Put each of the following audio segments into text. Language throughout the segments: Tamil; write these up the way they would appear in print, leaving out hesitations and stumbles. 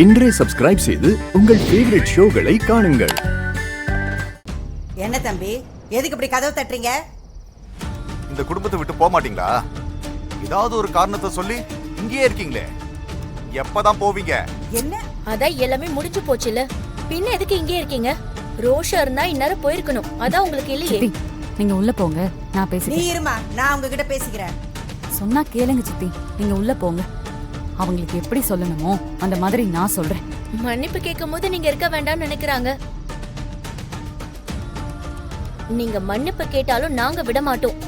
இன்றே சப்ஸ்கிரைப் செய்து உங்கள் ஃபேவரட் ஷோகளை காணுங்கள். என்ன தம்பி, எதுக்கு இப்படி கதவு தட்டுறீங்க? இந்த குடும்பத்தை விட்டு போக மாட்டீங்களா? ஏதாவது ஒரு காரணத்தை சொல்லி இங்கேயே இருக்கீங்களே, எப்பதான் போவீங்க? என்ன அதான் எல்லாமே முடிஞ்சு போச்சுல, பின்ன எதுக்கு இங்கே இருக்கீங்க? ரோஷா இருந்தா இந்நேரம் போயிருக்கணும், அதான் உங்களுக்கு இல்லையே. நீங்க உள்ள போங்க, நான் நீ பேசிக்கிறேன். இருமா, நான் உங்ககிட்ட பேசிக்கிறேன். சொன்னா கேளுங்க சித்தி, நீங்க உள்ள போங்க. அவங்களுக்கு எப்படி சொல்லணுமோ அந்த மாதிரி நான் சொல்றேன். மன்னிப்பு கேட்கும் போது நீங்க இருக்க வேண்டாம்னு நினைக்கிறாங்க. நீங்க மன்னிப்பு கேட்டாலும் நாங்க விட மாட்டோம்.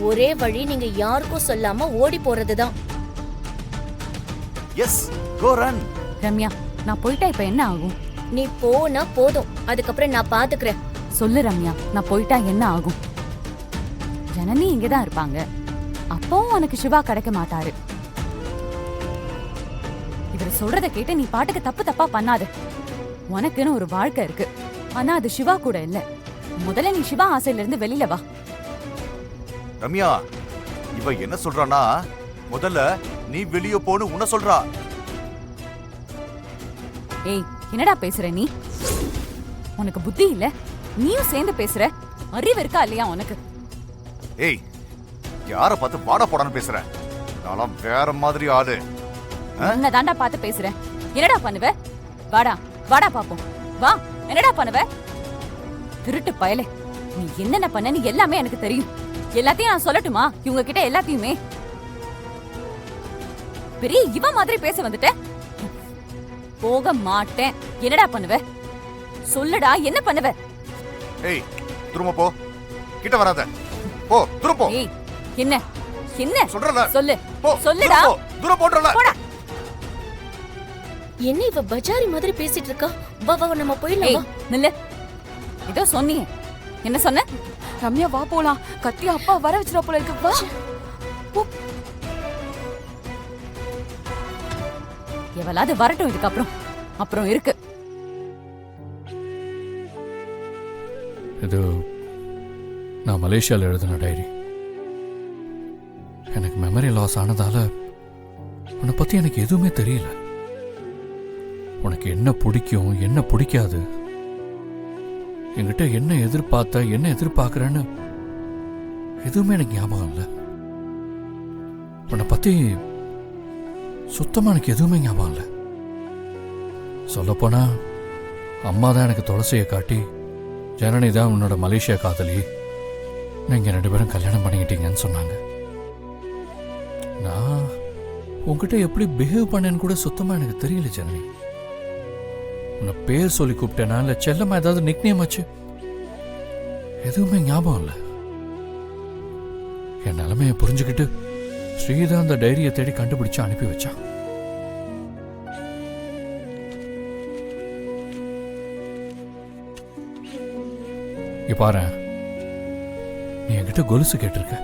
ஒரே வழி நீங்க யாருக்கும் சொல்லாம ஓடி போறதுதான். எஸ், கோ ரன். ரம்யா, நான் போயிட்டா இப்ப என்ன ஆகும்? நீ போனா போதும், அதுக்கப்புறம் நான் பாத்துக்கிறேன். சொல்லு ரம்யா, நான் போயிட்டா என்ன ஆகும்? ஜனனி இங்கதான் இருப்பாங்க, அப்பவும் உனக்கு சிவா கிடைக்க மாட்டாரு. இவர் சொல்றத கேட்டு நீ பாட்டுக்கு தப்பு தப்பா பண்ணாத. உனக்குன்னு ஒரு வாழ்க்கை இருக்கு, ஆனா அது சிவா கூட இல்ல. முதல்ல நீ சிவா ஆசையில இருந்து வெளியில வா. ரம்யா, இவ என்ன சொல்றானா, முதல்ல நீ வெளிய போன்னு உன்ன சொல்றா. ஏய், என்னடா பேசுற நீ? உனக்கு புத்தி இல்ல? நீயும் சேர்ந்து பேசுற? அறிவு இருக்கா இல்லையா உனக்கு? ஏய், யார பார்த்து வாடா போடான்னு பேசுற? நான்லாம் வேற மாதிரி ஆளு. உன்னதாண்டா பார்த்து பேசுறேன். என்னடா பண்ணுவ? வாடா வாடா பாப்போம், வா. என்னடா பண்ணுவ? திருட்டு பயலே, நீ என்னென்ன பண்ணன்னு எல்லாமே எனக்கு தெரியும். எல்லாத்தையும் நான் சொல்லட்டுமா இவங்க கிட்ட? எல்லாத்தையுமே பெரிய இவ மாதிரி பேச வந்துட்ட. போக மாட்டேன். என்னடா பண்ணுவ? சொல்லுடா, என்ன பண்ணுவ? ஏய், திரும்ப போ, கிட்ட வராத. போ, திரும்ப போ. ஏய், என்ன என்ன சொல்றல, சொல்லு. போ, சொல்லுடா. தூரம் போடுறல. போடா. என்ன இவ பஜாரி மாதிரி பேசிட்டு இருக்கா? வா வா, நம்ம போயிடலாம். நில்லு. ஏதோ சொன்னீங்க, என்ன சொன்ன? ரம்யா வா போலாம், கத்தி அப்பா வர வச்சிரா போல இருக்கு. வா. எவளாவது வரட்டும் இதுக்கப்புறம், அப்புறம் இருக்கு. இது நான் மலேசியாவில் எழுதின டைரி. எனக்கு மெமரி லாஸ் ஆனதால உன்னை பத்தி எனக்கு எதுவுமே தெரியல. உனக்கு என்ன பிடிக்கும், என்ன பிடிக்காது, என்கிட்ட என்ன எதிர்பார்த்த, என்ன எதிர்பார்க்கறேன்னு எதுவுமே எனக்கு ஞாபகம் இல்லை. உன்னை பத்தி சுத்தமா எனக்கு எதுவுமே ஞாபகம் இல்லை. சொல்லப்போனா அம்மா தான் எனக்கு துளசியை காட்டி, ஜனனி தான் உன்னோட மலேசியா காதலி, நீங்க 2 பேரும் கல்யாணம் பண்ணிக்கிட்டீங்கன்னு சொன்னாங்க. நான் உங்ககிட்ட எப்படி பிஹேவ் பண்ணேன்னு கூட சுத்தமா எனக்கு தெரியல ஜனனி. உன்னை பேர் சொல்லி கூப்பிட்டேனா இல்ல செல்லமா ஏதாவது நிக்னேம் வச்சு, எதுவுமே ஞாபகம் இல்லை. என் நிலைமையை புரிஞ்சுக்கிட்டு ஸ்ரீதான் அந்த டைரியை தேடி கண்டுபிடிச்சு அனுப்பி வச்சான். பாரு, நீ என்கிட்ட கொலுசு கேட்டிருக்க,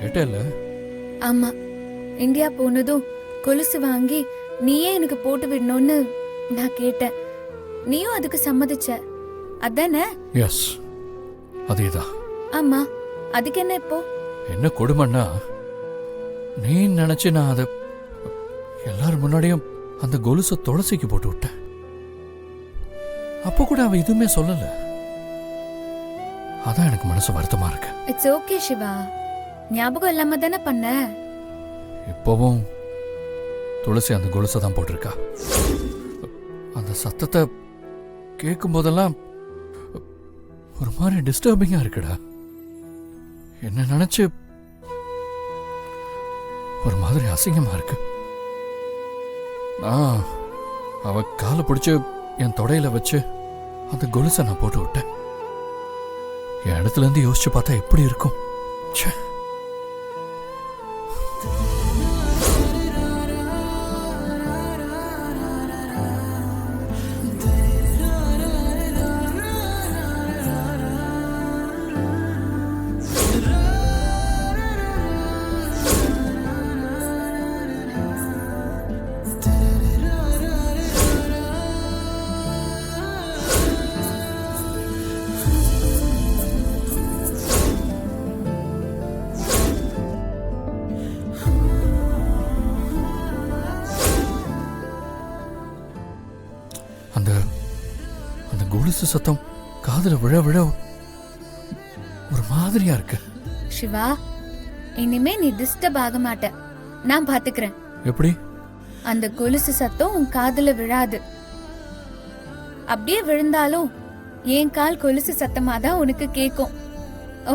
கேட்டல? ஆமா, இந்தியா போனதும் கொலுசு வாங்கி நீயே எனக்கு போட்டு விடணும்னு நான் கேட்டேன். நீயும் அதுக்கு சம்மதிச்ச, அதானே? எஸ், அதேதான். ஆமா, அதுக்கு என்ன இப்போ? என்ன கொடுமைன்னா, நீ நினைச்சு நான் அதை எல்லாரும் முன்னாடியும் அந்த கொலுசை துளசிக்கு போட்டு விட்டேன். அப்போ கூட அவ எதுவுமே சொல்லல. அதான் எனக்கு மனசு வருத்தமா இருக்கு. இட்ஸ் ஓகே சிவா, ஞாபகம் இல்லாம தானே பண்ண. இப்பவும் துளசி அந்த கொலுசை தான் போட்டிருக்கா. அந்த சத்தத்தை கேட்கும் போதெல்லாம் ஒரு மாதிரி டிஸ்டர்பிங்கா இருக்குடா. என்ன நினைச்சு ஒரு மாதிரி அசிங்கமா இருக்கு. நான் அவ காலை பிடிச்சு என் தொடையில வச்சு அந்த கொலுசை நான் போட்டு விட்டேன். என் இடத்துல இருந்து யோசிச்சு பார்த்தா எப்படி இருக்கும்? ச்சே. கொலுசு சத்தம் காதுல விழ விழ ஒரு மாதிரியா இருக்கு. சிவா, இனிமே நீ டிஸ்டர்ப் ஆக மாட்ட. நான் பாத்துக்கிறேன். எப்படி? அந்த கொலுசு சத்தம் உன் காதுல விழாது. அப்படியே விழுந்தாலும் என் கால் கொலுசு சத்தமா தான் உனக்கு கேக்கும்.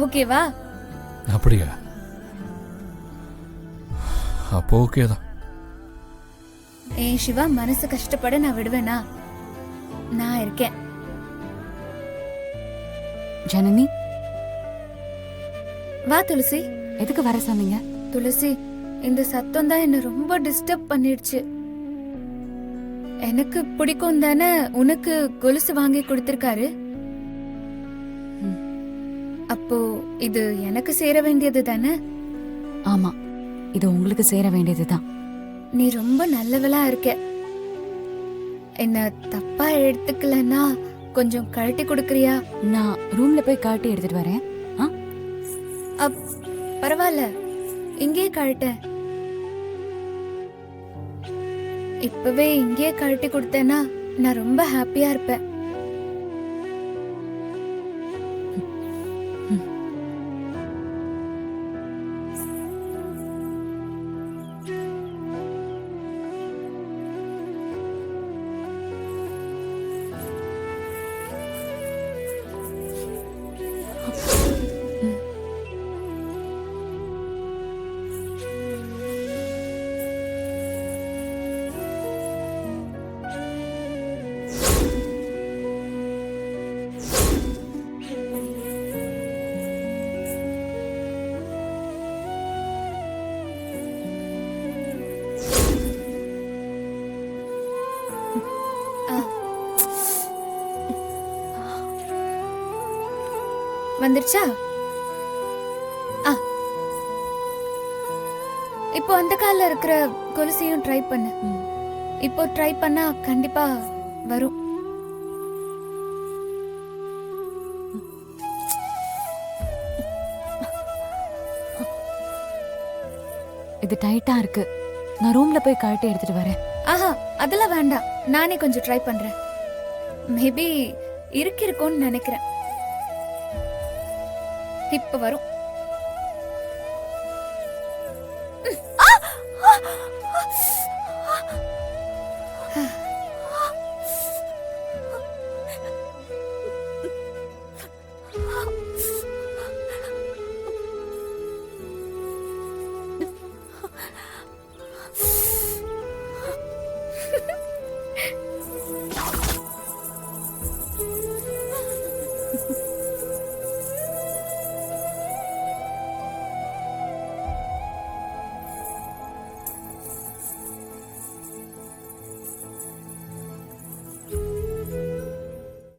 ஓகேவா? அப்படியா? அப்போ ஓகே தான். ஏன் சிவா, மனசு கஷ்டப்பட நான் விடுவேனா? நான் இருக்கேன். ஜனனி, வா துளசி. எதுக்கு வர சொன்னீங்க? துளசி, இந்த சத்தம் தான் என்ன ரொம்ப டிஸ்டர்ப் பண்ணிடுச்சு. எனக்கு பிடிக்கும் தானே உனக்கு கொலுசு வாங்கி கொடுத்திருக்காரு. அப்போ இது எனக்கு சேர வேண்டியது தானே? ஆமா, இது உங்களுக்கு சேர வேண்டியதுதான். நீ ரொம்ப நல்லவளா இருக்க. என்ன தப்பா எடுத்துக்கலன்னா கொஞ்சம் கழட்டி கொடுக்கறியா? நான் ரூம்ல போய் காட்டி எடுத்துட்டு வரேன். பரவாயில்ல, இங்கே கழட்ட. இப்பவே இங்கே கழட்டி கொடுத்தேன்னா நான் ரொம்ப ஹாப்பியா இருப்பேன். வந்துருச்சா? இப்போ அந்த கால்ல இருக்கிற கொலுசையும் ட்ரை பண்ணு. இப்போ ட்ரை பண்ணா கண்டிப்பா வரும். இது டைட்டா இருக்கு. நான் ரூம்ல போய் காட்டி எடுத்துட்டு வரேன். ஆஹா, அதெல்லாம் வேண்டாம். நானே கொஞ்சம் ட்ரை பண்றேன். மேபி இருக்கும்னு நினைக்கிறேன். இப்ப வரும்.